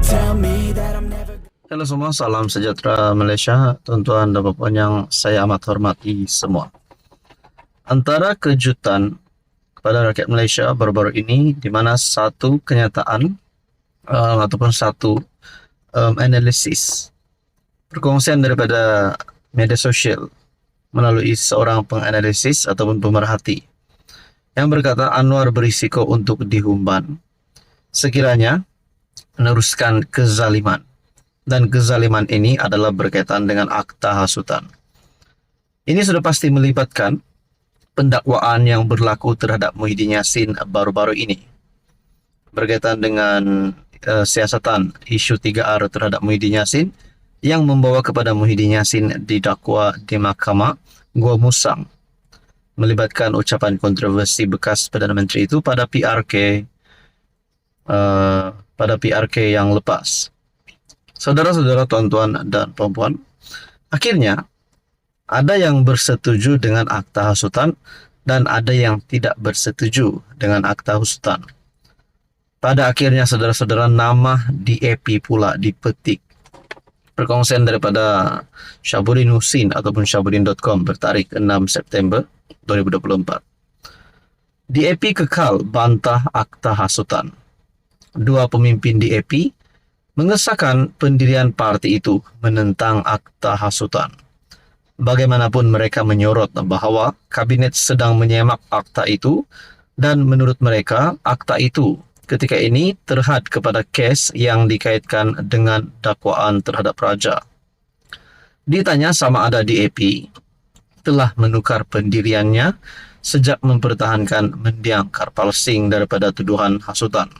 tell me that I'm never. Halo semua, salam sejahtera Malaysia, tuan-tuan dan puan yang saya amat hormati semua. Antara kejutan kepada rakyat Malaysia baru-baru ini, di mana satu kenyataan ataupun satu analisis perkongsian daripada media sosial melalui seorang penganalisis ataupun pemerhati yang berkata Anwar berisiko untuk dihumban sekiranya meneruskan kezaliman. Dan kezaliman ini adalah berkaitan dengan akta hasutan. Ini sudah pasti melibatkan pendakwaan yang berlaku terhadap Muhyiddin Yassin baru-baru ini. Berkaitan dengan siasatan isu 3R terhadap Muhyiddin Yassin yang membawa kepada Muhyiddin Yassin didakwa di Mahkamah Gua Musang. Melibatkan ucapan kontroversi bekas Perdana Menteri itu pada PRK yang lepas. Saudara-saudara, tuan-tuan dan puan-puan, akhirnya ada yang bersetuju dengan akta hasutan dan ada yang tidak bersetuju dengan akta hasutan. Pada akhirnya, saudara-saudara, nama DAP pula dipetik. Perkongsian daripada Syahbudin Husin ataupun syahbudin.com bertarikh 6 September 2024. DAP kekal bantah akta hasutan. Dua pemimpin DAP mengesahkan pendirian parti itu menentang akta hasutan. Bagaimanapun mereka menyorot bahawa kabinet sedang menyemak akta itu dan menurut mereka akta itu ketika ini terhad kepada kes yang dikaitkan dengan dakwaan terhadap raja. Ditanya sama ada DAP telah menukar pendiriannya sejak mempertahankan mendiang Karpal Singh daripada tuduhan hasutan.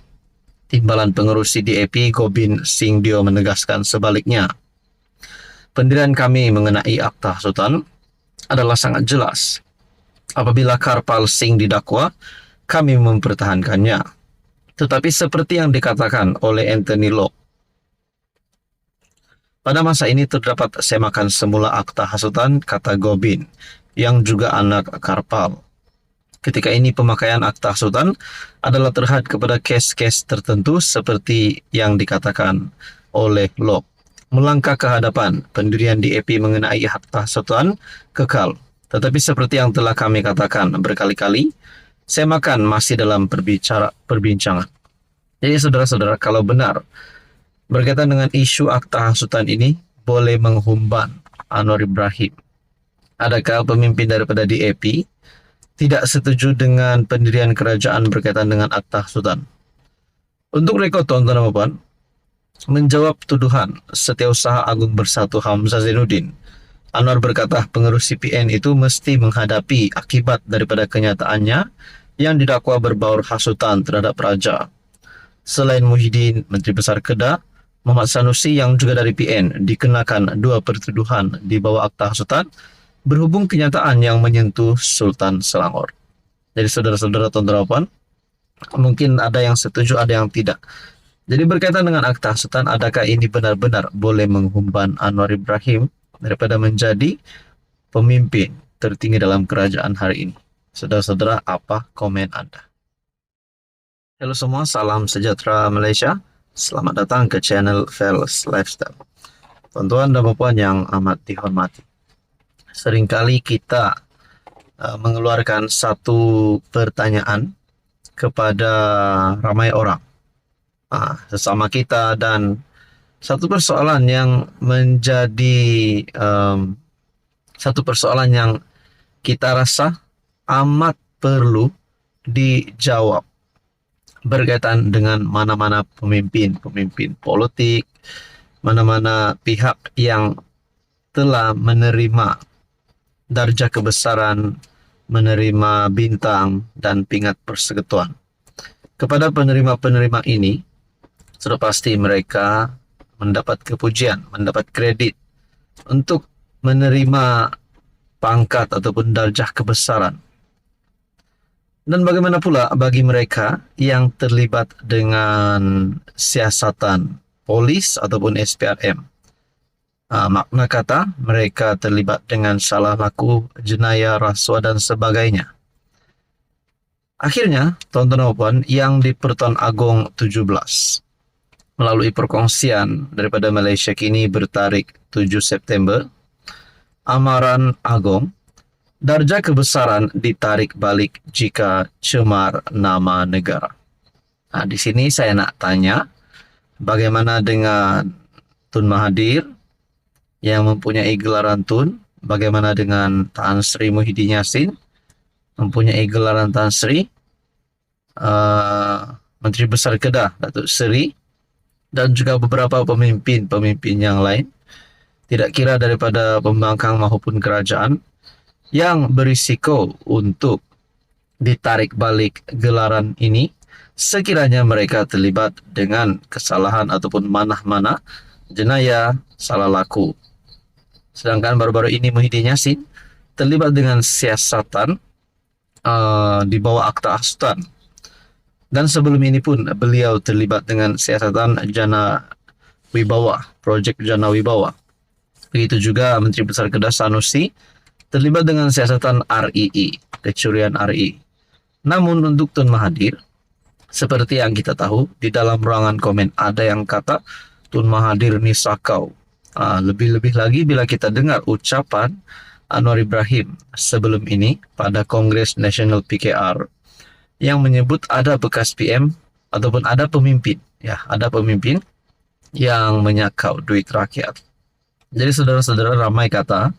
Timbalan pengerusi DAP Gobind Singh Dio menegaskan sebaliknya. Pendirian kami mengenai akta hasutan adalah sangat jelas. Apabila Karpal Singh didakwa, kami mempertahankannya. Tetapi seperti yang dikatakan oleh Anthony Locke, pada masa ini terdapat semakan semula akta hasutan, kata Gobind, yang juga anak Karpal. Ketika ini pemakaian akta hasutan adalah terhad kepada kes-kes tertentu seperti yang dikatakan oleh Locke. Melangkah ke hadapan, pendirian DAP mengenai akta hasutan kekal. Tetapi seperti yang telah kami katakan berkali-kali, semakan masih dalam perbincangan. Jadi saudara-saudara, kalau benar berkaitan dengan isu akta hasutan ini boleh menghumban Anwar Ibrahim, adakah pemimpin daripada DAP tidak setuju dengan pendirian kerajaan berkaitan dengan akta hasutan? Untuk rekod, tuan-tuan dan puan, menjawab tuduhan Setiausaha Agung Bersatu Hamzah Zainuddin, Anwar berkata pengerus CPN itu mesti menghadapi akibat daripada kenyataannya yang didakwa berbaur hasutan terhadap raja. Selain Muhyiddin, Menteri Besar Kedah, Muhammad Sanusi yang juga dari PN dikenakan dua pertuduhan di bawah akta hasutan berhubung kenyataan yang menyentuh Sultan Selangor. Jadi saudara-saudara, tuan-tuan dan puan, mungkin ada yang setuju, ada yang tidak. Jadi berkaitan dengan akta hasutan, adakah ini benar-benar boleh menghumban Anwar Ibrahim daripada menjadi pemimpin tertinggi dalam kerajaan hari ini? Saudara-saudara, apa komen Anda? Halo semua, salam sejahtera Malaysia. Selamat datang ke channel Fels Lifestyle. Tuan-tuan dan puan yang amat dihormati, seringkali kita mengeluarkan satu pertanyaan kepada ramai orang, sesama kita, dan satu persoalan yang menjadi satu persoalan yang kita rasa amat perlu dijawab berkaitan dengan mana-mana pemimpin politik, mana-mana pihak yang telah menerima darjah kebesaran, menerima bintang dan pingat persekutuan. Kepada penerima-penerima ini, sudah pasti mereka mendapat kepujian, mendapat kredit untuk menerima pangkat ataupun darjah kebesaran. Dan bagaimana pula bagi mereka yang terlibat dengan siasatan polis ataupun SPRM? Makna kata mereka terlibat dengan salah laku, jenayah, rasuah dan sebagainya. Akhirnya, tuan-tuan dan puan, yang di Pertuan Agong 17 melalui perkongsian daripada Malaysia kini bertarikh 7 September, amaran agung, darjah kebesaran ditarik balik jika cemar nama negara. Nah, di sini saya nak tanya, bagaimana dengan Tun Mahathir yang mempunyai gelaran Tun? Bagaimana dengan Tan Sri Muhyiddin Yassin mempunyai gelaran Tan Sri? Menteri Besar Kedah Datuk Seri dan juga beberapa pemimpin-pemimpin yang lain, tidak kira daripada pembangkang maupun kerajaan, yang berisiko untuk ditarik balik gelaran ini sekiranya mereka terlibat dengan kesalahan ataupun manah-manah, jenayah, salah laku. Sedangkan baru-baru ini Muhyiddin Yassin terlibat dengan siasatan di bawah Akta Hasutan. Dan sebelum ini pun beliau terlibat dengan siasatan Jana Wibawa, projek Jana Wibawa. Begitu juga Menteri Besar Kedah Sanusi terlibat dengan siasatan RII, kecurian RII. Namun untuk Tun Mahathir, seperti yang kita tahu, di dalam ruangan komen ada yang kata Tun Mahathir ni sakau. Lebih-lebih lagi bila kita dengar ucapan Anwar Ibrahim sebelum ini pada Kongres Nasional PKR yang menyebut ada bekas PM ataupun ada pemimpin yang menyakau duit rakyat. Jadi saudara-saudara, ramai kata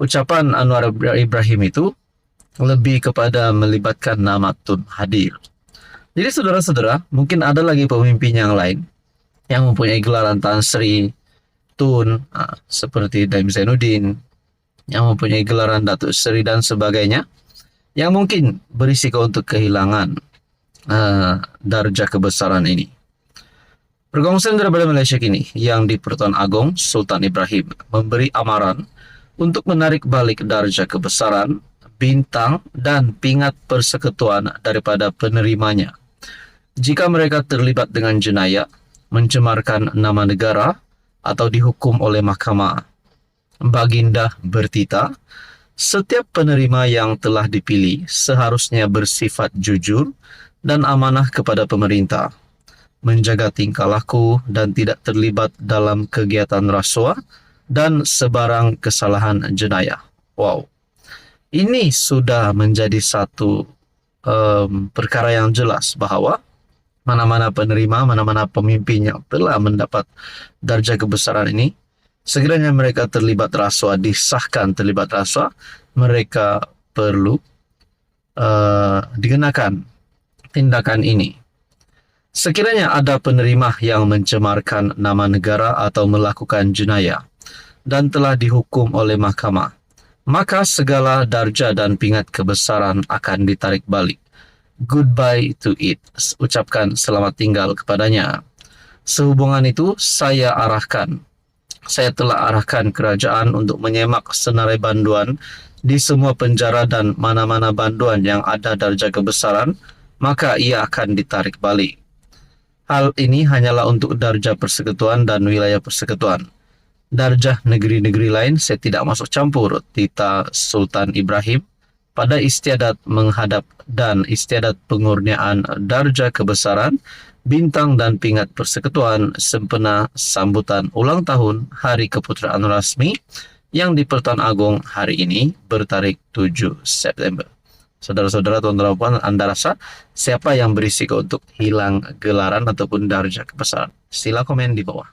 ucapan Anwar Ibrahim itu lebih kepada melibatkan nama Tun Mahathir. Jadi saudara-saudara, mungkin ada lagi pemimpin yang lain yang mempunyai gelaran Tan Sri, Tun, seperti Daim Zainuddin, yang mempunyai gelaran Datuk Seri dan sebagainya, yang mungkin berisiko untuk kehilangan darjah kebesaran ini. Perkongsian daripada Malaysia kini yang di Pertuan Agong Sultan Ibrahim memberi amaran untuk menarik balik darjah kebesaran, bintang dan pingat persekutuan daripada penerimanya jika mereka terlibat dengan jenayah, mencemarkan nama negara atau dihukum oleh mahkamah. Baginda bertita, setiap penerima yang telah dipilih seharusnya bersifat jujur dan amanah kepada pemerintah, menjaga tingkah laku dan tidak terlibat dalam kegiatan rasuah dan sebarang kesalahan jenayah. Wow, ini sudah menjadi satu perkara yang jelas bahawa mana-mana penerima, mana-mana pemimpin yang telah mendapat darjah kebesaran ini, sekiranya mereka terlibat rasuah, disahkan terlibat rasuah, mereka perlu dikenakan tindakan ini. Sekiranya ada penerima yang mencemarkan nama negara atau melakukan jenayah dan telah dihukum oleh mahkamah, maka segala darjah dan pingat kebesaran akan ditarik balik. Goodbye to it, ucapkan selamat tinggal kepadanya. Sehubungan itu, saya telah arahkan kerajaan untuk menyemak senarai banduan di semua penjara dan mana-mana banduan yang ada darjah kebesaran, maka ia akan ditarik balik. Hal ini hanyalah untuk darjah persekutuan dan wilayah persekutuan. Darjah negeri-negeri lain saya tidak masuk campur, tita Sultan Ibrahim pada istiadat menghadap dan istiadat pengurniaan darjah kebesaran, bintang dan pingat persekutuan sempena sambutan ulang tahun Hari Keputeraan Rasmi yang di Pertuan Agong hari ini bertarikh 7 September. Saudara-saudara, tuan-tuan dan puan, Anda rasa siapa yang berisiko untuk hilang gelaran ataupun darjah kebesaran? Sila komen di bawah.